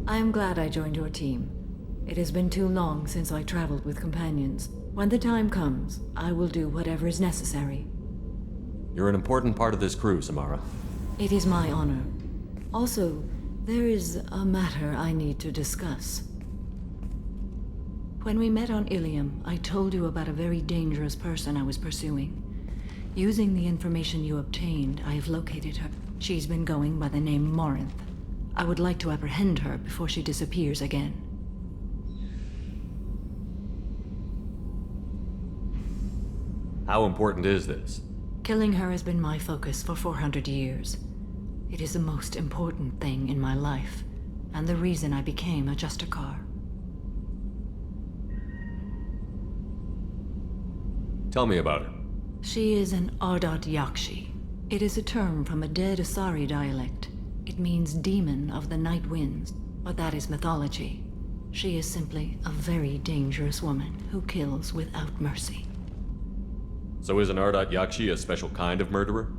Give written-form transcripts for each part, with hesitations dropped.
I am glad I joined your team. It has been too long since I traveled with companions. When the time comes, I will do whatever is necessary. You're an important part of this crew, Samara. It is my honor. Also, there is a matter I need to discuss. When we met on Ilium, I told you about a very dangerous person I was pursuing. Using the information you obtained, I have located her. She's been going by the name Morinth. I would like to apprehend her before she disappears again. How important is this? Killing her has been my focus for 400 years. It is the most important thing in my life, and the reason I became a Justicar. Tell me about her. She is an Ardat Yakshi. It is a term from a dead Asari dialect. It means demon of the night winds, but that is mythology. She is simply a very dangerous woman who kills without mercy. So is an Ardat Yakshi a special kind of murderer?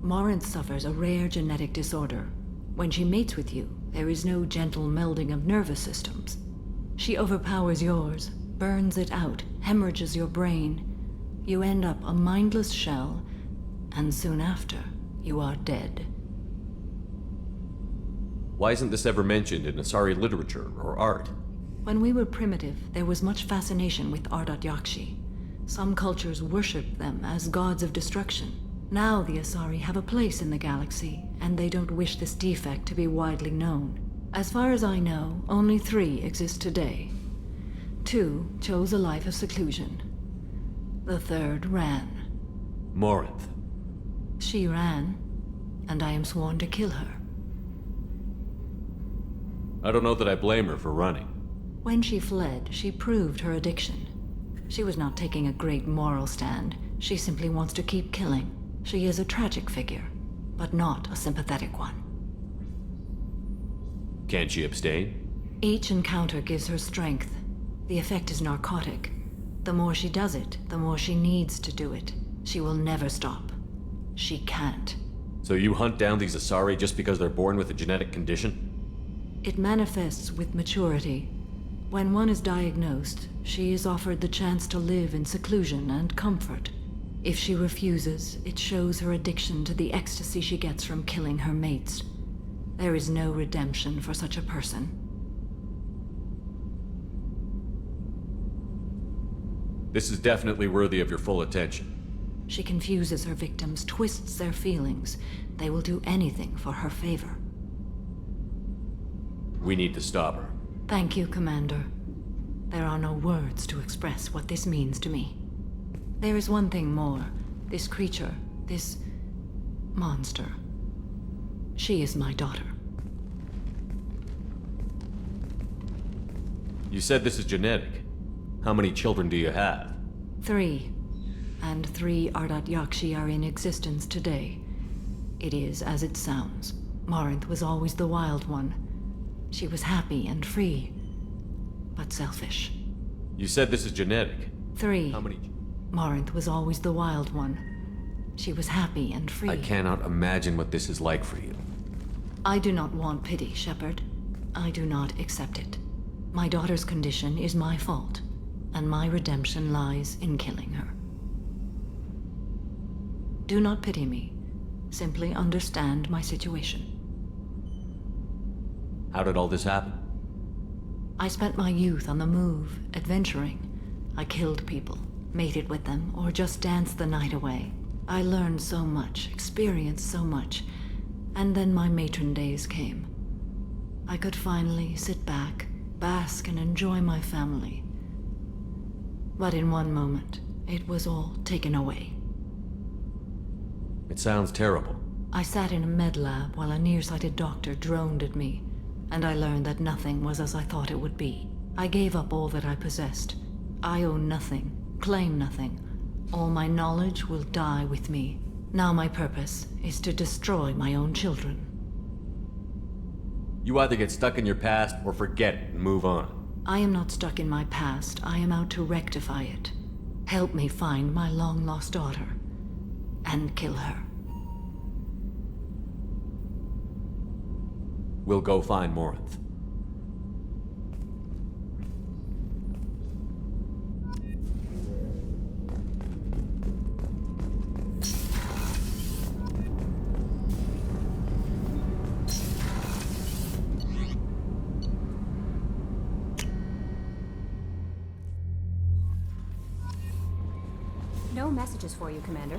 Morinth suffers a rare genetic disorder. When she mates with you, there is no gentle melding of nervous systems. She overpowers yours, burns it out, hemorrhages your brain. You end up a mindless shell, and soon after, you are dead. Why isn't this ever mentioned in Asari literature or art? When we were primitive, there was much fascination with Ardat Yakshi. Some cultures worshipped them as gods of destruction. Now the Asari have a place in the galaxy, and they don't wish this defect to be widely known. As far as I know, only 3 exist today. 2 chose a life of seclusion. The 3rd ran. Morinth. She ran, and I am sworn to kill her. I don't know that I blame her for running. When she fled, she proved her addiction. She was not taking a great moral stand. She simply wants to keep killing. She is a tragic figure, but not a sympathetic one. Can't she abstain? Each encounter gives her strength. The effect is narcotic. The more she does it, the more she needs to do it. She will never stop. She can't. So you hunt down these Asari just because they're born with a genetic condition? It manifests with maturity. When one is diagnosed, she is offered the chance to live in seclusion and comfort. If she refuses, it shows her addiction to the ecstasy she gets from killing her mates. There is no redemption for such a person. This is definitely worthy of your full attention. She confuses her victims, twists their feelings. They will do anything for her favor. We need to stop her. Thank you, Commander. There are no words to express what this means to me. There is one thing more. This creature, this monster. She is my daughter. You said this is genetic. How many children do you have? 3. And 3 Ardat Yakshi are in existence today. It is as it sounds. Morinth was always the wild one. She was happy and free, but selfish. You said this is genetic. 3. How many? Morinth was always the wild one. She was happy and free. I cannot imagine what this is like for you. I do not want pity, Shepard. I do not accept it. My daughter's condition is my fault, and my redemption lies in killing her. Do not pity me. Simply understand my situation. How did all this happen? I spent my youth on the move, adventuring. I killed people, mated with them, or just danced the night away. I learned so much, experienced so much, and then my matron days came. I could finally sit back, bask and enjoy my family. But in one moment, it was all taken away. It sounds terrible. I sat in a med lab while a nearsighted doctor droned at me, and I learned that nothing was as I thought it would be. I gave up all that I possessed. I own nothing, claim nothing. All my knowledge will die with me. Now my purpose is to destroy my own children. You either get stuck in your past or forget it and move on. I am not stuck in my past. I am out to rectify it. Help me find my long-lost daughter and kill her. We'll go find Morinth. messages for you, Commander.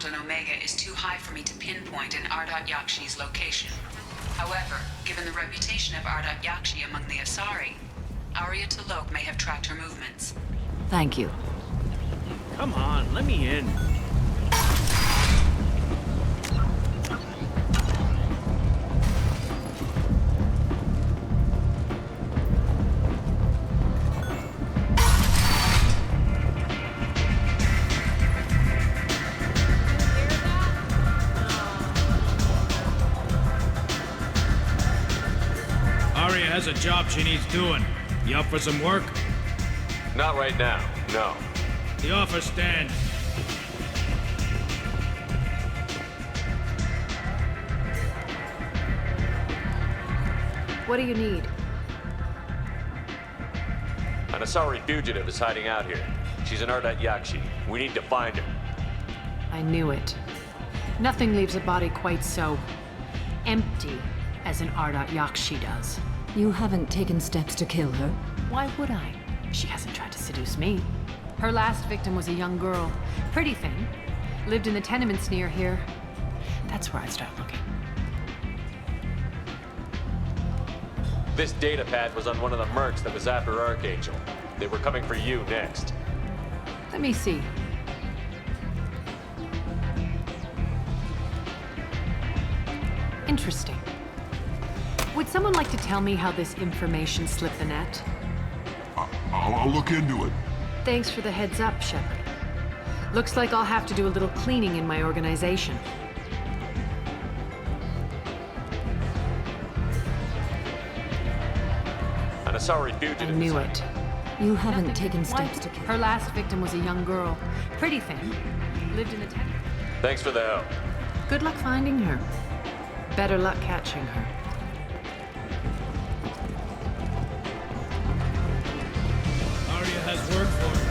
On Omega is too high for me to pinpoint an Ardat Yakshi's location. However, given the reputation of Ardat Yakshi among the Asari, Arya T'Loak may have tracked her movements. Thank you. Come on, let me in. Arya has a job she needs doing. You up for some work? Not right now, no. The offer stands. What do you need? An Asari fugitive is hiding out here. She's an Ardat Yakshi. We need to find her. I knew it. Nothing leaves a body quite so empty as an Ardat Yakshi does. You haven't taken steps to kill her? Why would I? She hasn't tried to seduce me. Her last victim was a young girl. Pretty thing. Lived in the tenements near here. That's where I'd start looking. This data pad was on one of the mercs that was after Archangel. They were coming for you next. Let me see. Interesting. Would someone like to tell me how this information slipped the net? I'll look into it. Thanks for the heads up, Shepard. Looks like I'll have to do a little cleaning in my organization. An Asari fugitive. I knew it. You haven't taken steps What? to kill Her last victim was a young girl. Pretty thing. Lived in the tent. Thanks for the help. Good luck finding her. Better luck catching her. Arya has work for her.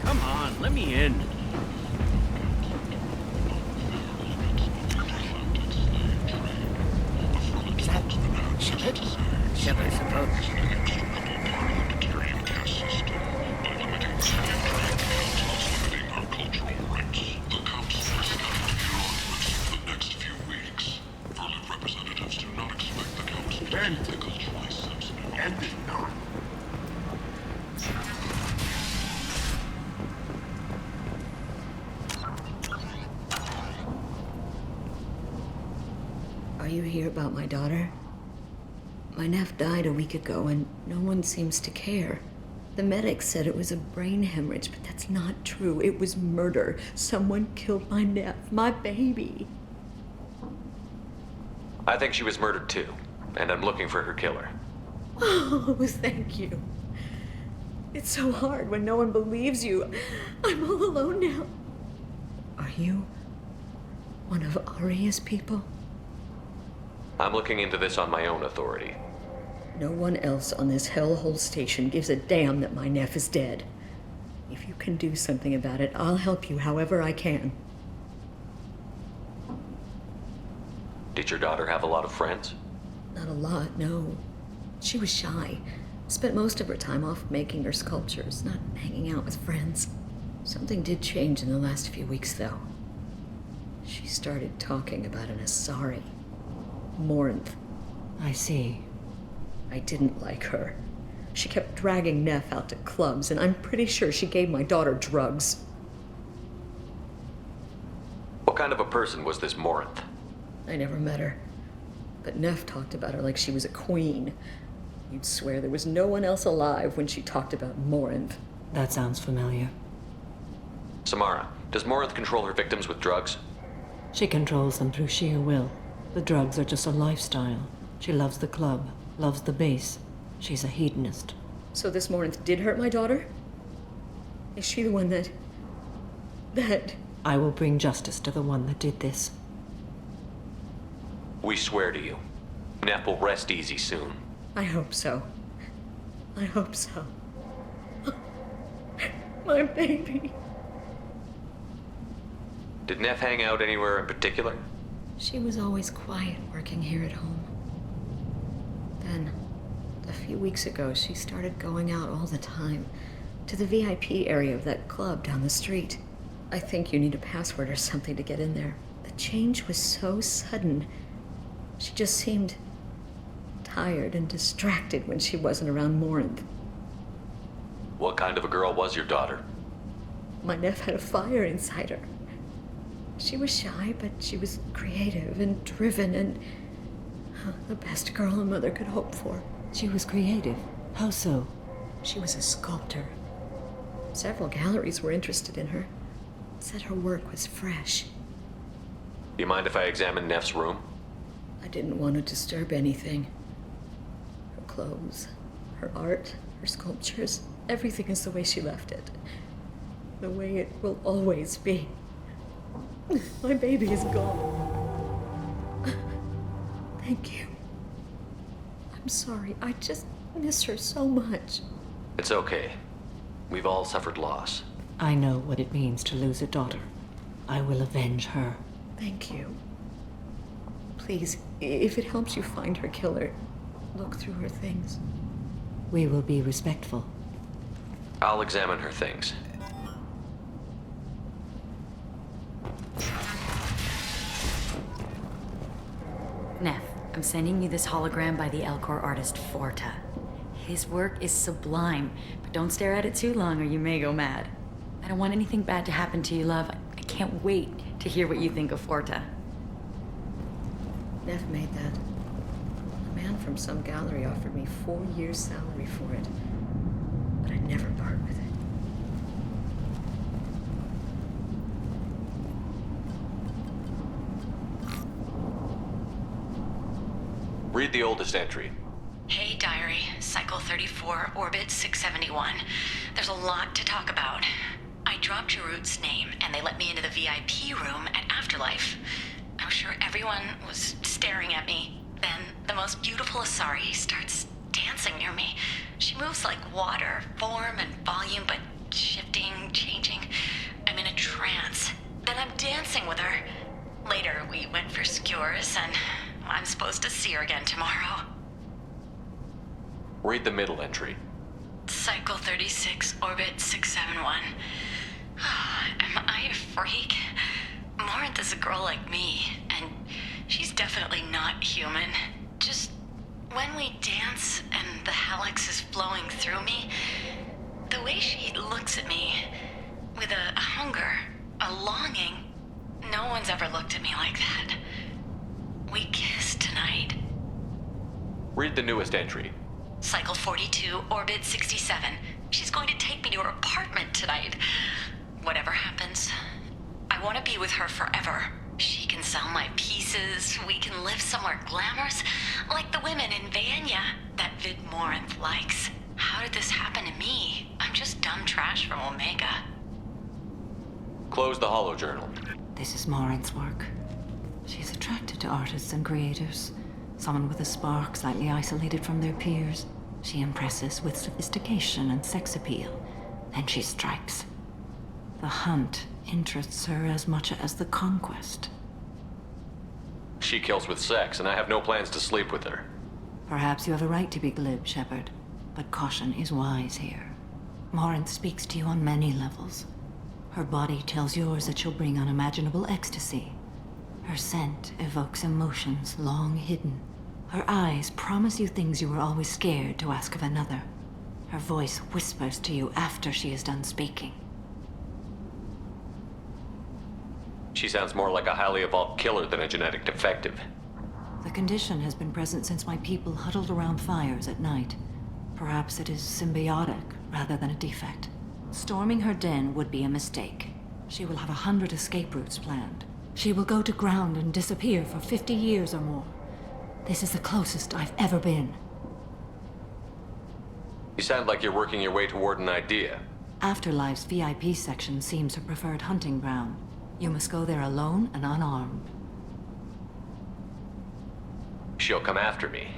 Come on, let me in. Is that Shepard? Shepard, suppose. you hear about my daughter? My nephew died a week ago and no one seems to care. The medics said it was a brain hemorrhage, but that's not true. It was murder. Someone killed my nephew, my baby. I think she was murdered too, and I'm looking for her killer. Oh, thank you. It's so hard when no one believes you. I'm all alone now. Are you one of Aria's people? I'm looking into this on my own authority. No one else on this hellhole station gives a damn that my nephew is dead. If you can do something about it, I'll help you however I can. Did your daughter have a lot of friends? Not a lot, no. She was shy. Spent most of her time off making her sculptures, not hanging out with friends. Something did change in the last few weeks, though. She started talking about an Asari. Morinth. I see. I didn't like her. She kept dragging Neff out to clubs, and I'm pretty sure she gave my daughter drugs. What kind of a person was this Morinth? I never met her. But Neff talked about her like she was a queen. You'd swear there was no one else alive when she talked about Morinth. That sounds familiar. Samara, does Morinth control her victims with drugs? She controls them through sheer will. The drugs are just a lifestyle. She loves the club, loves the base. She's a hedonist. So this Morinth did hurt my daughter? Is she the one that... I will bring justice to the one that did this. We swear to you. Neff will rest easy soon. I hope so. I hope so. My baby. Did Neff hang out anywhere in particular? She was always quiet working here at home. Then, a few weeks ago, she started going out all the time to the VIP area of that club down the street. I think you need a password or something to get in there. The change was so sudden. She just seemed tired and distracted when she wasn't around Morinth. What kind of a girl was your daughter? My nephew had a fire inside her. She was shy, but she was creative and driven and the best girl a mother could hope for. She was creative. How so? She was a sculptor. Several galleries were interested in her. Said her work was fresh. You mind if I examine Neff's room? I didn't want to disturb anything. Her clothes, her art, her sculptures, everything is the way she left it. The way it will always be. My baby is gone. Thank you. I'm sorry. I just miss her so much. It's okay. We've all suffered loss. I know what it means to lose a daughter. I will avenge her. Thank you. Please, if it helps you find her killer, look through her things. We will be respectful. I'll examine her things. Neff, I'm sending you this hologram by the Elcor artist Forta. His work is sublime, but don't stare at it too long or you may go mad. I don't want anything bad to happen to you, love. I can't wait to hear what you think of Forta. Neff made that. A man from some gallery offered me 4 years' salary for it, but I'd never part with it. Read the oldest entry. Hey, Diary. Cycle 34, Orbit 671. There's a lot to talk about. I dropped Jarut's name, and they let me into the VIP room at Afterlife. I'm sure everyone was staring at me. Then the most beautiful Asari starts dancing near me. She moves like water, form and volume, but shifting, changing. I'm in a trance. Then I'm dancing with her. Later, we went for skewers, and I'm supposed to see her again tomorrow. Read the middle entry. Cycle 36, Orbit 671. Am I a freak? Morinth is a girl like me, and she's definitely not human. Just when we dance and the helix is flowing through me, the way she looks at me with a hunger, a longing, no one's ever looked at me like that. We kissed tonight. Read the newest entry. Cycle 42, Orbit 67. She's going to take me to her apartment tonight. Whatever happens, I want to be with her forever. She can sell my pieces. We can live somewhere glamorous, like the women in Vanya that Vid Morinth likes. How did this happen to me? I'm just dumb trash from Omega. Close the holojournal. This is Morinth's work. She's attracted to artists and creators. Someone with a spark, slightly isolated from their peers. She impresses with sophistication and sex appeal. Then she strikes. The hunt interests her as much as the conquest. She kills with sex, and I have no plans to sleep with her. Perhaps you have a right to be glib, Shepard, but caution is wise here. Morinth speaks to you on many levels. Her body tells yours that she'll bring unimaginable ecstasy. Her scent evokes emotions long hidden. Her eyes promise you things you were always scared to ask of another. Her voice whispers to you after she is done speaking. She sounds more like a highly evolved killer than a genetic defective. The condition has been present since my people huddled around fires at night. Perhaps it is symbiotic rather than a defect. Storming her den would be a mistake. She will have 100 escape routes planned. She will go to ground and disappear for 50 years or more. This is the closest I've ever been. You sound like you're working your way toward an idea. Afterlife's VIP section seems her preferred hunting ground. You must go there alone and unarmed. She'll come after me.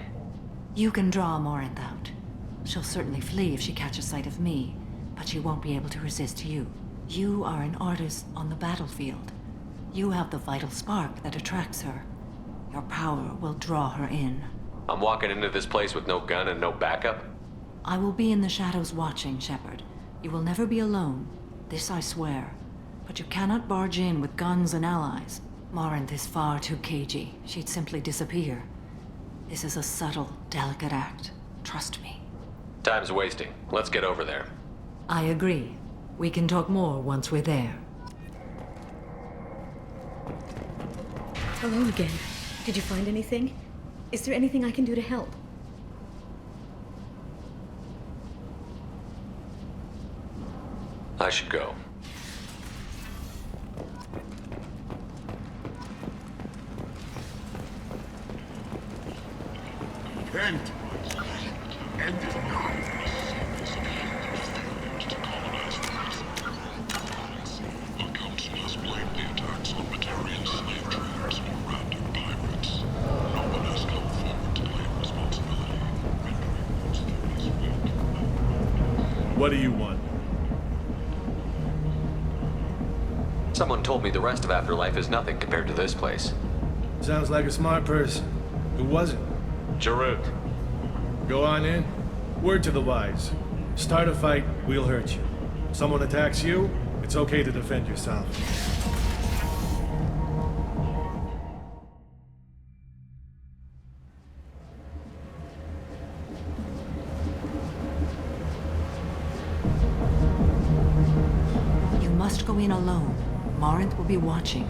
You can draw Morinth out. She'll certainly flee if she catches sight of me, but she won't be able to resist you. You are an artist on the battlefield. You have the vital spark that attracts her. Your power will draw her in. I'm walking into this place with no gun and no backup? I will be in the shadows watching, Shepard. You will never be alone. This I swear. But you cannot barge in with guns and allies. Morinth is far too cagey. She'd simply disappear. This is a subtle, delicate act. Trust me. Time's wasting. Let's get over there. I agree. We can talk more once we're there. Hello again. Did you find anything? Is there anything I can do to help? I should go. Kent! End it now. To colonize the rest. The Council has blamed the attacks on Batarian slave traders or random pirates. No one has come forward to claim responsibility, rendering those theories weak. What do you want? Someone told me the rest of Afterlife is nothing compared to this place. Sounds like a smart person. Who was it? Jarut. Go on in. Word to the wise. Start a fight, we'll hurt you. Someone attacks you, it's okay to defend yourself. You must go in alone. Morinth will be watching.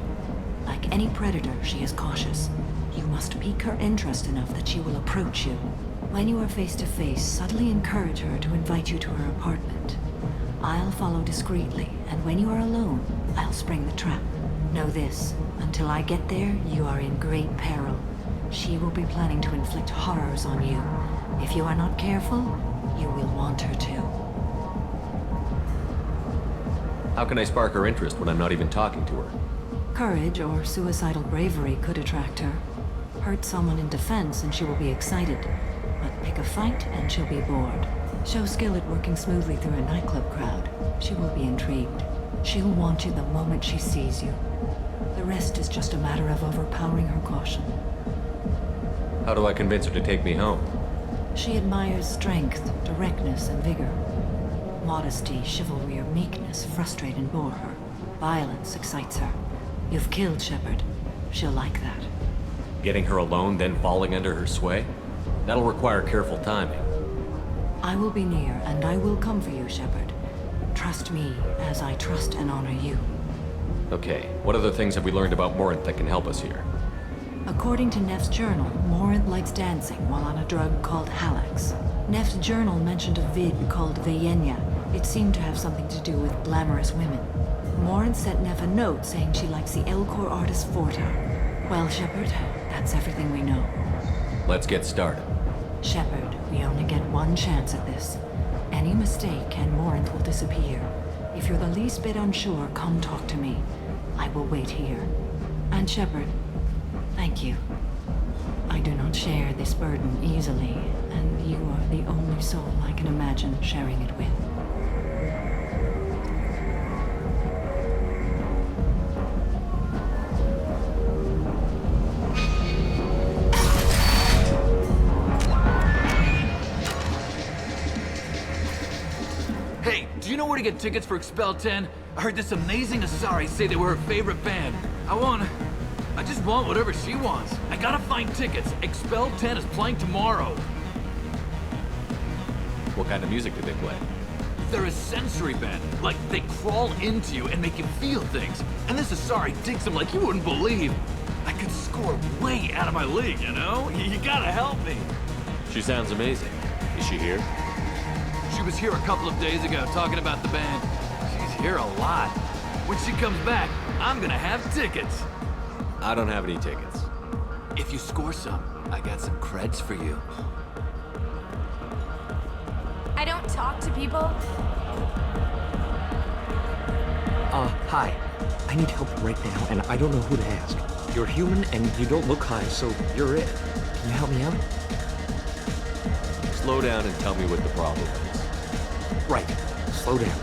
Like any predator, she is cautious. You must pique her interest enough that she will approach you. When you are face to face, subtly encourage her to invite you to her apartment. I'll follow discreetly, and when you are alone, I'll spring the trap. Know this, until I get there, you are in great peril. She will be planning to inflict horrors on you. If you are not careful, you will want her to. How can I spark her interest when I'm not even talking to her? Courage or suicidal bravery could attract her. Hurt someone in defense and she will be excited. But pick a fight and she'll be bored. Show skill at working smoothly through a nightclub crowd. She will be intrigued. She'll want you the moment she sees you. The rest is just a matter of overpowering her caution. How do I convince her to take me home? She admires strength, directness, and vigor. Modesty, chivalry, or meekness frustrate and bore her. Violence excites her. You've killed Shepard. She'll like that. Getting her alone, then falling under her sway? That'll require careful timing. I will be near, and I will come for you, Shepard. Trust me as I trust and honor you. Okay, what other things have we learned about Morinth that can help us here? According to Neff's journal, Morinth likes dancing while on a drug called Halax. Neff's journal mentioned a vid called Veyenya. It seemed to have something to do with glamorous women. Morinth sent Neff a note saying she likes the Elcor artist Forta. Well, Shepard, that's everything we know. Let's get started. Shepard, we only get one chance at this. Any mistake and Morinth will disappear. If you're the least bit unsure, come talk to me. I will wait here. And Shepard, thank you. I do not share this burden easily, and you are the only soul I can imagine sharing it with. Hey, do you know where to get tickets for Expel 10? I heard this amazing Asari say they were her favorite band. I just want whatever she wants. I gotta find tickets. Expel 10 is playing tomorrow. What kind of music do they play? They're a sensory band. Like, they crawl into you and make you feel things. And this Asari digs them like you wouldn't believe. I could score way out of my league, you know? You gotta help me. She sounds amazing. Is she here? She was here a couple of days ago talking about the band. She's here a lot. When she comes back, I'm gonna have tickets. I don't have any tickets. If you score some, I got some creds for you. I don't talk to people. Hi. I need help right now, and I don't know who to ask. You're human, and you don't look high, so you're it. Can you help me out? Slow down and tell me what the problem is. Right. Slow down.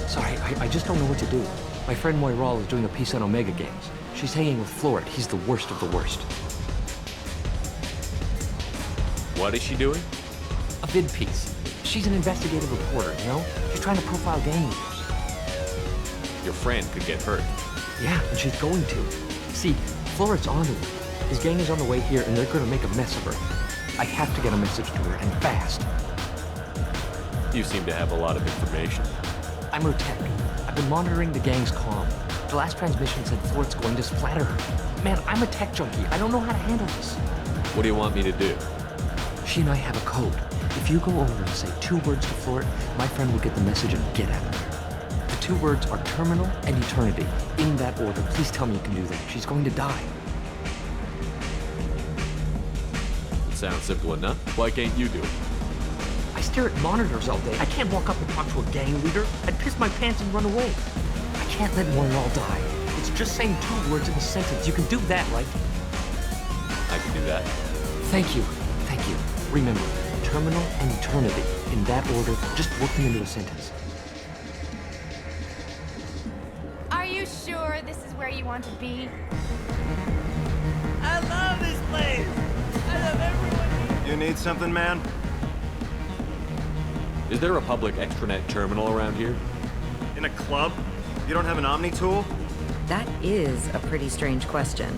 Sorry, I just don't know what to do. My friend Moiral is doing a piece on Omega Games. She's hanging with Floret. He's the worst of the worst. What is she doing? A vid piece. She's an investigative reporter, you know? She's trying to profile gang leaders. Your friend could get hurt. Yeah, and she's going to. See, Floret's onto her. His gang is on the way here, and they're gonna make a mess of her. I have to get a message to her, and fast. You seem to have a lot of information. I'm her tech. I've been monitoring the gang's comm. The last transmission said Floret's going to splatter her. Man, I'm a tech junkie. I don't know how to handle this. What do you want me to do? She and I have a code. If you go over and say 2 words to Floret, my friend will get the message and get at her. The 2 words are terminal and eternity. In that order. Please tell me you can do that. She's going to die. It sounds simple enough. Why can't you do it? I stare at monitors all day. I can't walk up and talk to a gang leader. I'd piss my pants and run away. I can't let Moiral die. It's just saying 2 words in a sentence. You can do that, right? I can do that. Thank you. Thank you. Remember, terminal and eternity. In that order, just work them into a sentence. Are you sure this is where you want to be? I love this place. I love everyone. You need something, man? Is there a public extranet terminal around here? In a club? You don't have an Omni tool? That is a pretty strange question.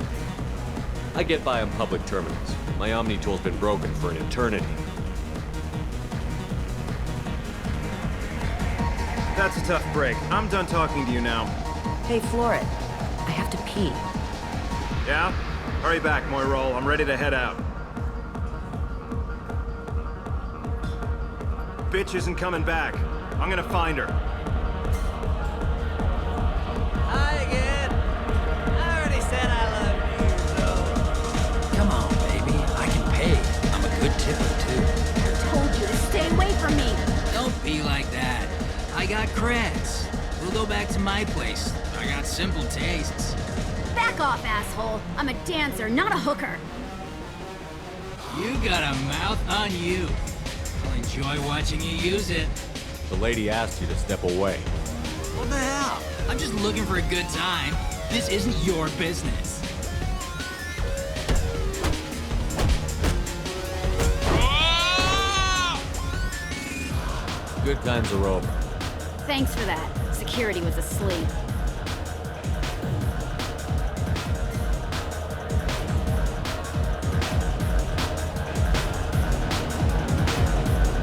I get by on public terminals. My Omni tool's been broken for an eternity. That's a tough break. I'm done talking to you now. Hey, Floret. I have to pee. Yeah? Hurry back, Moiral. I'm ready to head out. Bitch isn't coming back. I'm gonna find her. Hi again. I already said I love you, so... Come on, baby. I can pay. I'm a good tipper, too. I told you to stay away from me. Don't be like that. I got creds. We'll go back to my place. I got simple tastes. Back off, asshole. I'm a dancer, not a hooker. You got a mouth on you. I'll enjoy watching you use it. The lady asked you to step away. What the hell? I'm just looking for a good time. This isn't your business. Good times are over. Thanks for that. Security was asleep.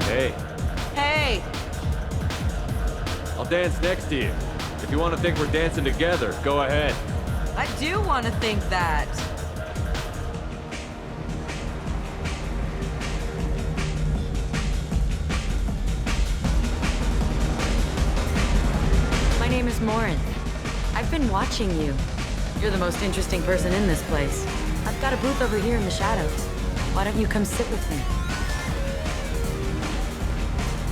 Hey, Hey! I'll dance next to you. If you want to think we're dancing together, go ahead. I do want to think that. name is Morin. I've been watching you. You're the most interesting person in this place. I've got a booth over here in the shadows. Why don't you come sit with me?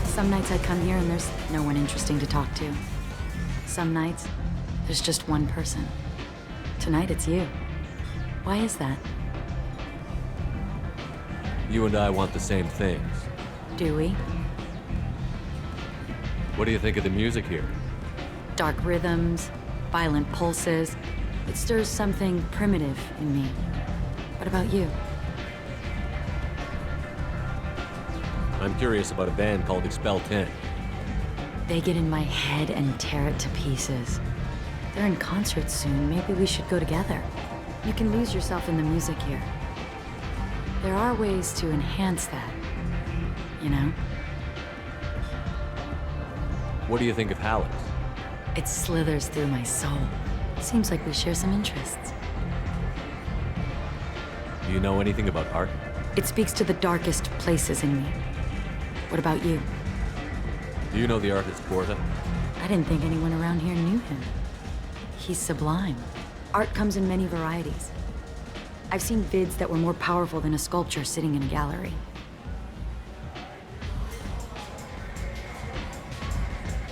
Some nights I come here and there's no one interesting to talk to. Some nights, there's just one person. Tonight it's you. Why is that? You and I want the same things. Do we? What do you think of the music here? Dark rhythms, violent pulses. It stirs something primitive in me. What about you? I'm curious about a band called Expel 10. They get in my head and tear it to pieces. They're in concert soon. Maybe we should go together. You can lose yourself in the music here. There are ways to enhance that, you know? What do you think of Hallex? It slithers through my soul. Seems like we share some interests. Do you know anything about art? It speaks to the darkest places in me. What about you? Do you know the artist Porta? I didn't think anyone around here knew him. He's sublime. Art comes in many varieties. I've seen vids that were more powerful than a sculpture sitting in a gallery.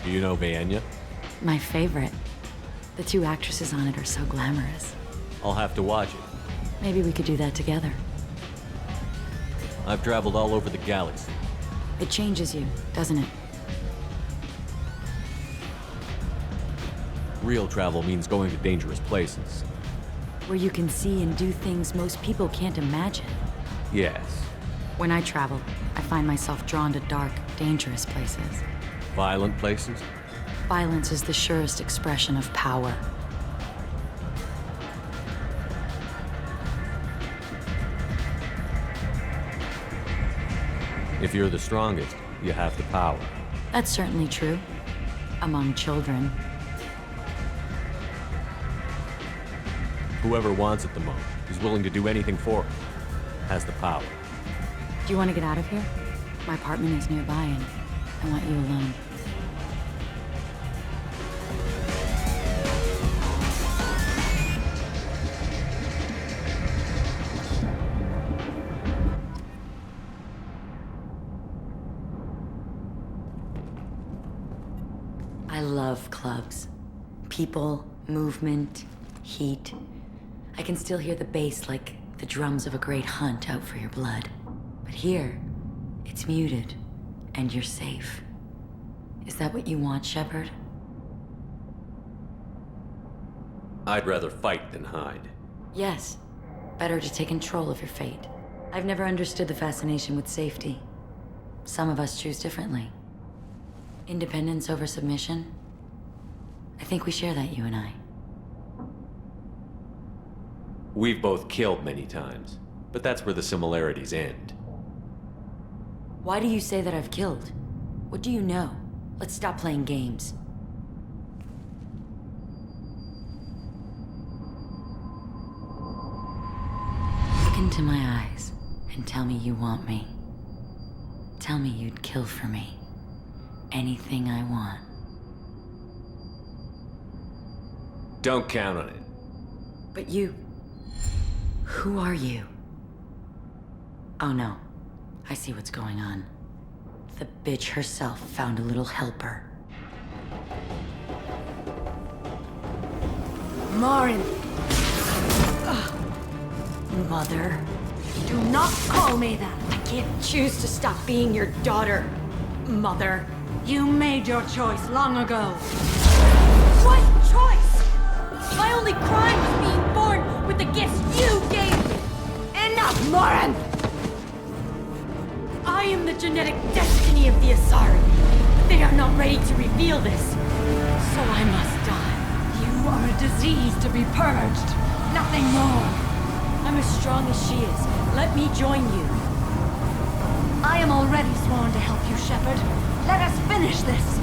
Do you know Vaenya? My favorite. The two actresses on it are so glamorous. I'll have to watch it. Maybe we could do that together. I've traveled all over the galaxy. It changes you, doesn't it? Real travel means going to dangerous places. Where you can see and do things most people can't imagine. Yes. When I travel, I find myself drawn to dark, dangerous places. Violent places? Violence is the surest expression of power. If you're the strongest, you have the power. That's certainly true. Among children. Whoever wants it the most, is willing to do anything for it, has the power. Do you want to get out of here? My apartment is nearby and I want you alone. I love clubs. People, movement, heat. I can still hear the bass like the drums of a great hunt out for your blood. But here, it's muted, and you're safe. Is that what you want, Shepard? I'd rather fight than hide. Yes. Better to take control of your fate. I've never understood the fascination with safety. Some of us choose differently. Independence over submission? I think we share that, you and I. We've both killed many times, but that's where the similarities end. Why do you say that I've killed? What do you know? Let's stop playing games. Look into my eyes and tell me you want me. Tell me you'd kill for me. Anything I want. Don't count on it. But you... Who are you? Oh no. I see what's going on. The bitch herself found a little helper. Morin! Mother. Do not call me that! I can't choose to stop being your daughter, Mother. You made your choice long ago. What choice? My only crime was being born with the gifts you gave me. Enough, Morin! I am the genetic destiny of the Asari. But they are not ready to reveal this. So I must die. You are a disease to be purged. Nothing more. I'm as strong as she is. Let me join you. I am already sworn to help you, Shepard. Let us finish this.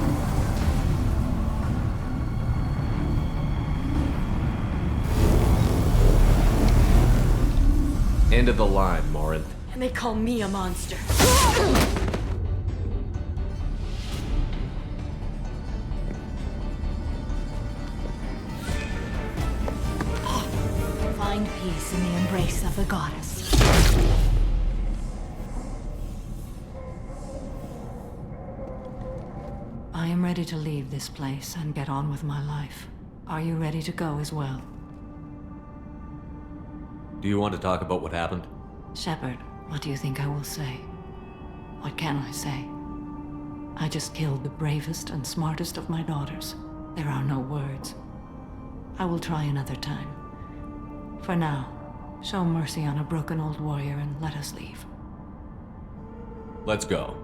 End of the line, Morin. And they call me a monster. find peace in the embrace of the goddess. I am ready to leave this place and get on with my life. Are you ready to go as well? Do you want to talk about what happened? Shepard, what do you think I will say? What can I say? I just killed the bravest and smartest of my daughters. There are no words. I will try another time. For now, show mercy on a broken old warrior and let us leave. Let's go.